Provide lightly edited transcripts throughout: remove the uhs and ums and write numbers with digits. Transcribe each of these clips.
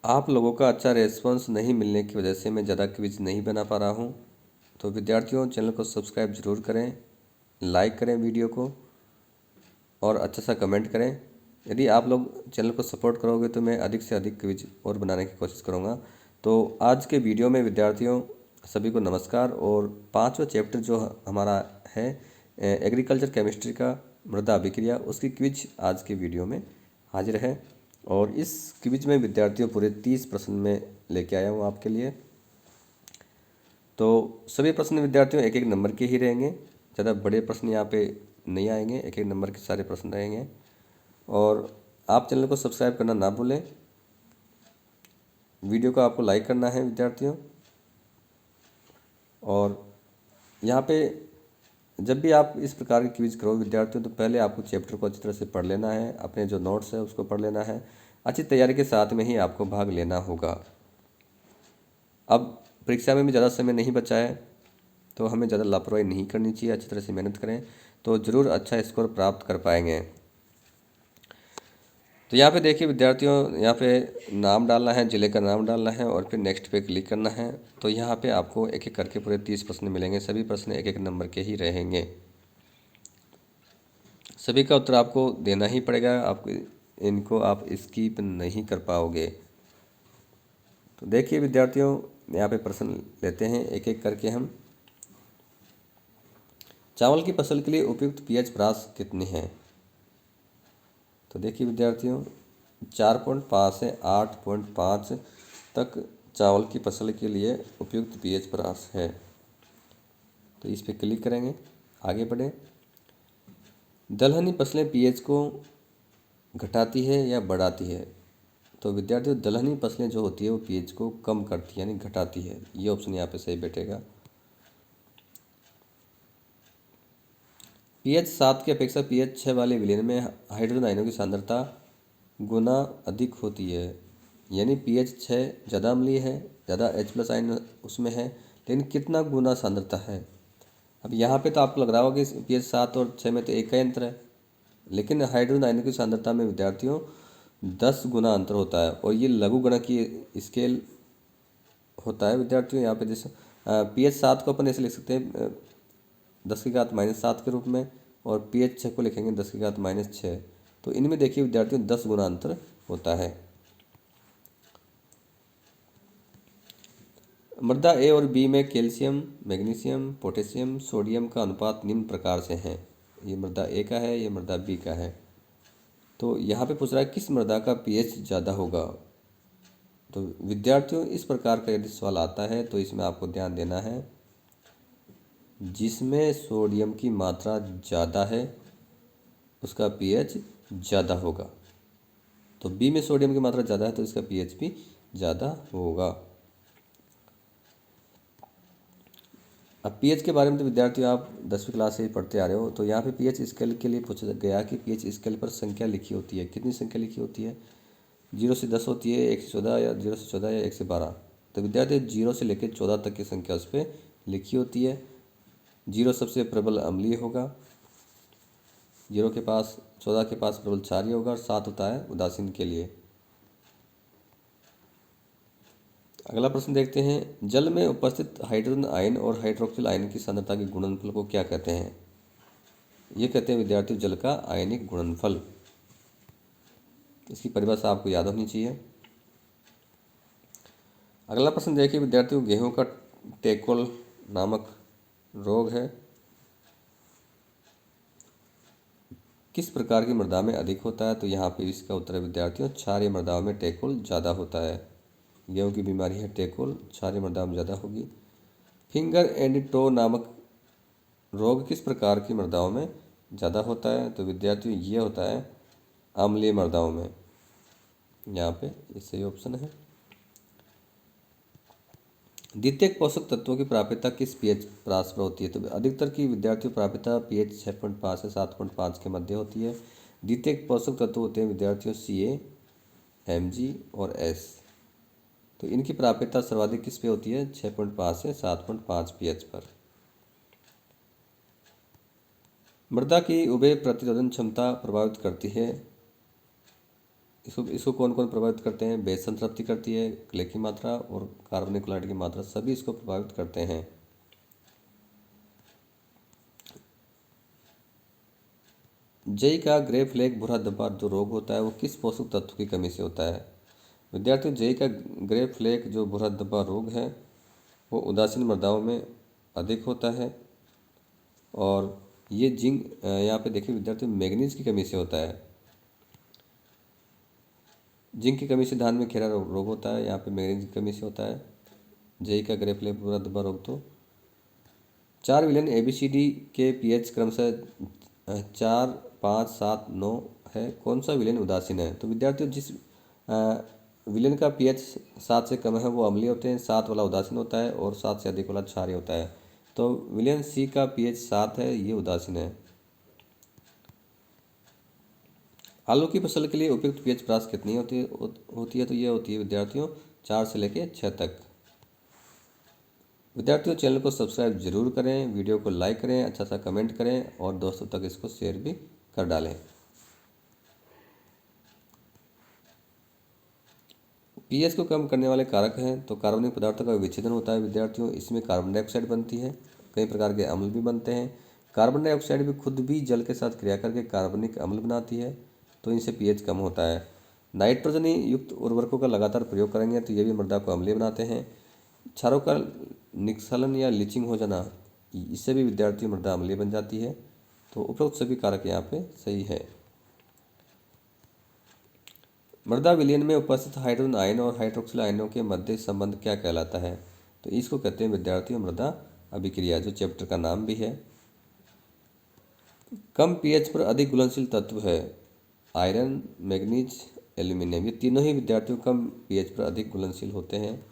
आप लोगों का अच्छा रेस्पॉन्स नहीं मिलने की वजह से मैं ज़्यादा क्विज नहीं बना पा रहा हूँ। तो विद्यार्थियों, चैनल को सब्सक्राइब ज़रूर करें, लाइक करें वीडियो को और अच्छा सा कमेंट करें। यदि आप लोग चैनल को सपोर्ट करोगे तो मैं अधिक से अधिक क्विज और बनाने की कोशिश करूँगा। तो आज के वीडियो में विद्यार्थियों सभी को नमस्कार। और पाँचवा चैप्टर जो हमारा है एग्रीकल्चर केमिस्ट्री का मृदा अभिक्रिया, उसकी क्विज आज के वीडियो में हाजिर है। और इस क्विज में विद्यार्थियों पूरे 30 प्रश्न में लेके आया हूँ आपके लिए। तो सभी प्रश्न विद्यार्थियों एक एक नंबर के ही रहेंगे, ज़्यादा बड़े प्रश्न यहाँ पे नहीं आएंगे, एक एक नंबर के सारे प्रश्न रहेंगे। और आप चैनल को सब्सक्राइब करना ना भूलें, वीडियो को आपको लाइक करना है विद्यार्थियों। और यहाँ पे जब भी आप इस प्रकार की क्विज करो विद्यार्थियों, तो पहले आपको चैप्टर को अच्छी तरह से पढ़ लेना है, अपने जो नोट्स है उसको पढ़ लेना है, अच्छी तैयारी के साथ में ही आपको भाग लेना होगा। अब परीक्षा में भी ज़्यादा समय नहीं बचा है, तो हमें ज़्यादा लापरवाही नहीं करनी चाहिए, अच्छी तरह से मेहनत करें तो ज़रूर अच्छा स्कोर प्राप्त कर पाएंगे। तो यहाँ पे देखिए विद्यार्थियों, यहाँ पे नाम डालना है, ज़िले का नाम डालना है और फिर नेक्स्ट पे क्लिक करना है। तो यहाँ पे आपको एक एक करके पूरे 30 प्रश्न मिलेंगे, सभी प्रश्न एक एक नंबर के ही रहेंगे, सभी का उत्तर आपको देना ही पड़ेगा, आपको इनको आप स्किप नहीं कर पाओगे। तो देखिए विद्यार्थियों, यहाँ पे प्रश्न लेते हैं एक एक करके हम। चावल की फसल के लिए उपयुक्त पीएच परास कितनी है? तो देखिए विद्यार्थियों, 4.5 से 8.5 तक चावल की फसल के लिए उपयुक्त पीएच परास है। तो इस पर क्लिक करेंगे, आगे बढ़े। दलहनी फसलें पीएच को घटाती है या बढ़ाती है? तो विद्यार्थियों, दलहनी फसलें जो होती है वो पीएच को कम करती है यानी घटाती है, ये ऑप्शन यहाँ पे सही बैठेगा। पीएच 7 की अपेक्षा पीएच 6 वाले विलयन में हाइड्रोजन आयनों की सांद्रता गुना अधिक होती है, यानी पीएच 6 ज़्यादा अम्लीय है, ज़्यादा H+ आयन उसमें है, लेकिन कितना गुना सांद्रता है? अब यहाँ पे तो आपको लग रहा होगा कि पीएच 7 और 6 में तो एक का अंतर है, लेकिन हाइड्रोजन आयनों की सांद्रता में विद्यार्थियों 10 गुना अंतर होता है। और ये लघु गणक की स्केल होता है विद्यार्थियों। यहाँ पे जैसे पीएच 7 को अपन ऐसे लिख सकते हैं 10⁻⁷ के रूप में, और पीएच 6 को लिखेंगे 10⁻�6। तो इनमें देखिए विद्यार्थियों 10 गुना अंतर होता है। मृदा ए और बी में कैल्शियम, मैग्नीशियम, पोटेशियम, सोडियम का अनुपात निम्न प्रकार से है। ये मृदा ए का है, ये मृदा बी का है। तो यहाँ पे पूछ रहा है किस मृदा का पीएच ज़्यादा होगा। तो विद्यार्थियों, इस प्रकार का यदि सवाल आता है तो इसमें आपको ध्यान देना है, जिसमें सोडियम की मात्रा ज़्यादा है उसका पीएच ज़्यादा होगा। तो बी में सोडियम की मात्रा ज़्यादा है तो इसका पीएच भी ज़्यादा होगा। अब पीएच के बारे में तो विद्यार्थियों आप 10वीं क्लास से ही पढ़ते आ रहे हो। तो यहाँ पे पीएच स्केल के लिए पूछा गया कि पीएच स्केल पर संख्या लिखी होती है, कितनी संख्या लिखी होती है? 0 से 10 होती है, 1 से 14 या 0 से 14 या 1 से 12। तो विद्यार्थी 0 से लेकर 14 तक की संख्या उस पर लिखी होती है। 0 सबसे प्रबल अम्लीय होगा, 0 के पास 14 के पास प्रबल क्षारीय होगा, और 7 होता है उदासीन के लिए। अगला प्रश्न देखते हैं, जल में उपस्थित हाइड्रोजन आयन और हाइड्रोक्सिल आयन की सांद्रता के गुणनफल को क्या कहते हैं? ये कहते हैं विद्यार्थियों जल का आयनिक गुणनफल। इसकी परिभाषा आपको याद होनी चाहिए। अगला प्रश्न देखिए विद्यार्थियों, गेहूं का टेकोल नामक रोग है किस प्रकार की मृदा में अधिक होता है? तो यहाँ पे इसका उत्तर है विद्यार्थियों, क्षारीय मृदाओं में टेकोल ज़्यादा होता है। गेहूं की बीमारी है टेकोल, क्षारीय मृदा में ज़्यादा होगी। फिंगर एंड टो नामक रोग किस प्रकार की मृदाओं में ज़्यादा होता है? तो विद्यार्थियों ये होता है अम्लीय मृदाओं में। यहाँ पे ये सही ऑप्शन है। द्वितीयक पोषक तत्वों की प्राप्यता किस पीएच परास पर होती है? तो अधिकतर की विद्यार्थियों प्राप्यता पीएच 6.5 से 7.5 के मध्य होती है। द्वितीयक पोषक तत्व होते हैं विद्यार्थियों Ca, Mg और S। तो इनकी प्राप्यता सर्वाधिक किस पे होती है? 6.5 से 7.5 पीएच पर। मृदा की उभय प्रतिरोधन क्षमता प्रभावित करती है इसको कौन कौन प्रभावित करते हैं? बेस संतृप्ति करती है, क्ले की मात्रा और कार्बनिक क्लोराइड की मात्रा, सभी इसको प्रभावित करते हैं। जई का ग्रे फ्लैग भूरा धब्बा जो रोग होता है वो किस पोषक तत्व की कमी से होता है? विद्यार्थियों, जई का ग्रे फ्लैग जो भूरा धब्बा रोग है वो उदासीन मृदाओं में अधिक होता है। और ये जिंक, यहाँ पे देखिए विद्यार्थियों, मैग्नीज की कमी से होता है। जिंक की कमी से धान में खेरा रोग होता है, यहाँ पे मैग्नीज की कमी से होता है। जई का ग्रे फ्लैग भूरा धब्बा रोग तो 4 विलेन ABCD के pH क्रमशः 4, 5, 7, 9 है। कौन सा विलेन उदासीन है? तो विद्यार्थियों, जिस विलेन का pH 7 से कम है वो अम्लीय होते हैं, 7 वाला उदासीन होता है और 7 से अधिक वाला क्षारीय होता है। तो विलेन C का pH 7 है, ये उदासीन है। आलू की फसल के लिए उपयुक्त pH परास कितनी होती है? तो ये होती है विद्यार्थियों 4 से लेकर 6 तक। विद्यार्थियों, चैनल को सब्सक्राइब जरूर करें, वीडियो को लाइक करें, अच्छा सा कमेंट करें और दोस्तों तक इसको शेयर भी कर डालें। पीएच को कम करने वाले कारक हैं तो कार्बनिक पदार्थों का विच्छेदन होता है विद्यार्थियों, इसमें कार्बन डाइऑक्साइड बनती है, कई प्रकार के अम्ल भी बनते हैं। कार्बन डाइऑक्साइड भी खुद भी जल के साथ क्रिया करके कार्बनिक अम्ल बनाती है, तो इनसे पीएच कम होता है। नाइट्रोजन युक्त उर्वरकों का लगातार प्रयोग करेंगे तो ये भी मृदा को अम्लीय बनाते हैं। क्षारों का निस्खलन या लीचिंग हो जाना, इससे भी विद्यार्थी मृदा अम्लीय बन जाती है। तो उपरोक्त सभी कारक यहाँ पे सही है। मृदा विलयन में उपस्थित हाइड्रोजन आयन और हाइड्रोक्सिल आयनों के मध्य संबंध क्या कहलाता है? तो इसको कहते हैं विद्यार्थियों मृदा अभिक्रिया, जो चैप्टर का नाम भी है। कम पीएच पर अधिक घुलनशील तत्व है आयरन, मैग्नीज, एल्यूमिनियम, ये तीनों ही विद्यार्थियों कम पीएच पर अधिक घुलनशील होते हैं।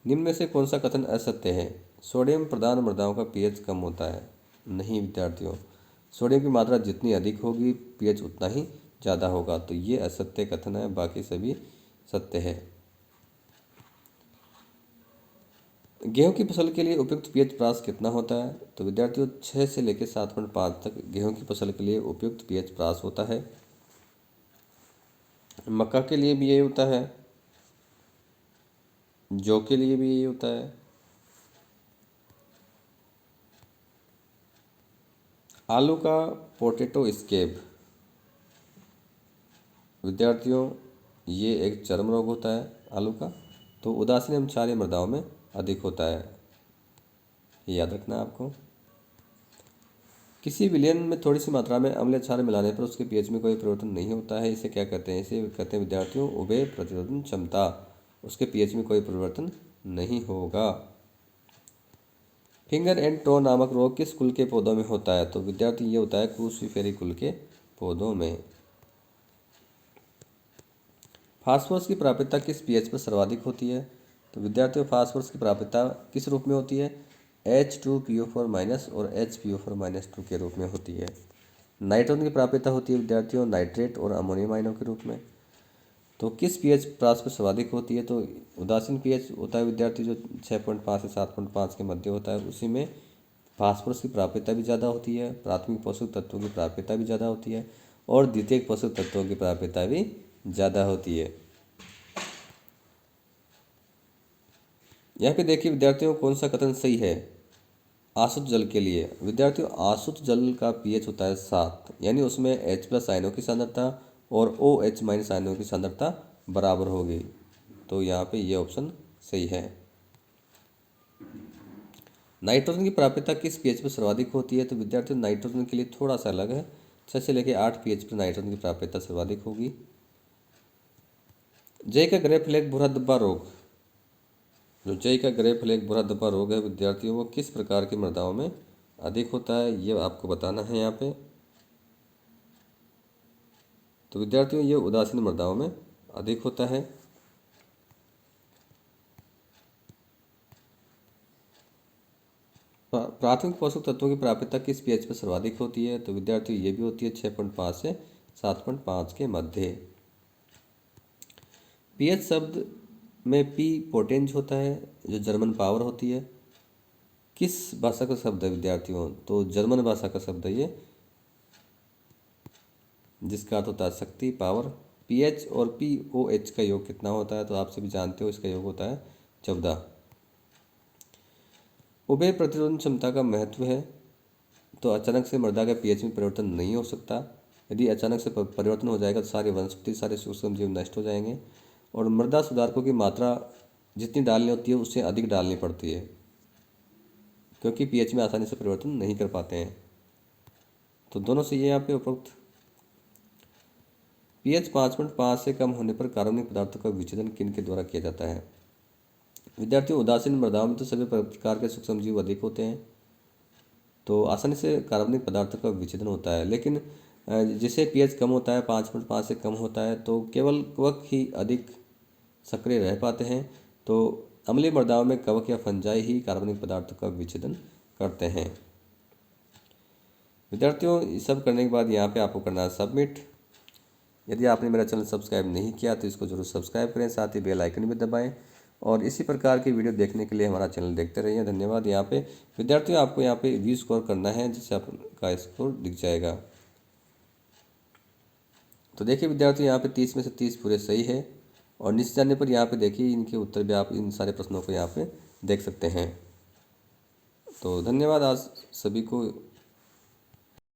निम्न में से कौन सा कथन असत्य है? सोडियम प्रधान मृदाओं का पीएच कम होता है। नहीं विद्यार्थियों, सोडियम की मात्रा जितनी अधिक होगी पीएच उतना ही ज़्यादा होगा, तो ये असत्य कथन है, बाकी सभी सत्य है। गेहूं की फसल के लिए उपयुक्त पीएच परास कितना होता है? तो विद्यार्थियों 6 से लेकर 7.5 तक गेहूं की फसल के लिए उपयुक्त पीएच परास होता है। मक्का के लिए भी यही होता है, जौ के लिए भी यही होता है। आलू का पोटैटो स्केब, विद्यार्थियों ये एक चर्म रोग होता है आलू का, तो उदासीन एवं क्षारीय मृदाओं में अधिक होता है, ये याद रखना आपको। किसी विलयन में थोड़ी सी मात्रा में अम्ल क्षार मिलाने पर उसके पीएच में कोई परिवर्तन नहीं होता है, इसे क्या कहते हैं? इसे कहते हैं विद्यार्थियों उभय प्रतिरोधन क्षमता, उसके पीएच में कोई परिवर्तन नहीं होगा। फिंगर एंड टो नामक रोग किस कुल के पौधों में होता है? तो विद्यार्थी ये होता है क्रूसिफेरी कुल के पौधों में। फास्फोरस की प्राप्यता किस पीएच पर सर्वाधिक होती है? तो विद्यार्थियों फास्फोरस की प्राप्यता किस रूप में होती है? H2PO4- और HPO4- के रूप में होती है। नाइट्रोजन की प्राप्यता होती है विद्यार्थियों नाइट्रेट और अमोनियम आयनों के रूप में। तो किस पीएच परास पर सर्वाधिक होती है? तो उदासीन पीएच होता है विद्यार्थी जो 6.5 से 7.5 के मध्य होता है, उसी में फास्फोरस की प्राप्यता भी ज़्यादा होती है, प्राथमिक पोषक तत्वों की प्राप्यता भी ज़्यादा होती है और द्वितीयक पोषक तत्वों की प्राप्यता भी ज़्यादा होती है। यहाँ पे देखिए विद्यार्थियों कौन सा कथन सही है आसुत जल के लिए? विद्यार्थियों आसुत जल का पीएच होता है 7, यानी उसमें H+ आयनों की सांद्रता और OH- आयनों की सांद्रता बराबर होगी, तो यहाँ पे ये ऑप्शन सही है। नाइट्रोजन की प्राप्यता किस पीएच पर सर्वाधिक होती है? तो विद्यार्थियों नाइट्रोजन के लिए थोड़ा सा अलग है, 6 से लेकर 8 पीएच पर नाइट्रोजन की प्राप्यता सर्वाधिक होगी। जय का ग्रे फ्लैग भूरा धब्बा रोग, जो जय का ग्रे फ्लैग भूरा धब्बा रोग है विद्यार्थियों वो किस प्रकार की मृदाओं में अधिक होता है, ये आपको बताना है यहाँ पे। तो विद्यार्थियों ये उदासीन मृदाओं में अधिक होता है। प्राथमिक पोषक तत्वों की प्राप्यता किस पीएच पर सर्वाधिक होती है? तो विद्यार्थियों ये भी होती है 6.5 से 7.5 के मध्य। पीएच शब्द में पी पोटेंज होता है जो जर्मन पावर होती है, किस भाषा का शब्द है विद्यार्थियों? तो जर्मन भाषा का शब्द है ये। जिसका अर्थ होता है शक्ति, पावर। pH और pOH का योग कितना होता है, तो आप सभी जानते हो इसका योग होता है 14। उभय प्रतिरोधन क्षमता का महत्व है, तो अचानक से मृदा के pH में परिवर्तन नहीं हो सकता। यदि अचानक से परिवर्तन हो जाएगा तो सारी वनस्पति, सारे सूक्ष्म जीव नष्ट हो जाएंगे। और मृदा सुधारकों की मात्रा जितनी डालनी होती है उससे अधिक डालनी पड़ती है, क्योंकि pH में आसानी से परिवर्तन नहीं कर पाते हैं। तो दोनों सही है यहाँ पे उपरोक्त। pH 5.5 से कम होने पर कार्बनिक पदार्थों का विच्छेदन किन के द्वारा किया जाता है। विद्यार्थियों, उदासीन मृदाओं में तो सभी प्रकार के सूक्ष्म जीव अधिक होते हैं, तो आसानी से कार्बनिक पदार्थों का विच्छेदन होता है। लेकिन जिसे pH कम होता है, 5.5 से कम होता है, तो केवल कवक ही अधिक सक्रिय रह पाते हैं। तो अम्लीय मृदाओं में कवक या फंजाई ही कार्बनिक पदार्थों का विच्छेदन करते हैं। विद्यार्थियों, ये सब करने के बाद यहाँ पे आपको करना है सबमिट। यदि आपने मेरा चैनल सब्सक्राइब नहीं किया तो इसको जरूर सब्सक्राइब करें, साथ ही बेल आइकन भी दबाएं और इसी प्रकार की वीडियो देखने के लिए हमारा चैनल देखते रहिए। धन्यवाद। यहाँ पे विद्यार्थियों, आपको यहाँ पे व्यू स्कोर करना है, जिससे आपका स्कोर दिख जाएगा। तो देखिए विद्यार्थियों, यहाँ पे 30 में से 30 पूरे सही है और नीचे जाने पर यहाँ पे देखिए इनके उत्तर भी आप इन सारे प्रश्नों को यहाँ पे देख सकते हैं। तो धन्यवाद आज सभी को।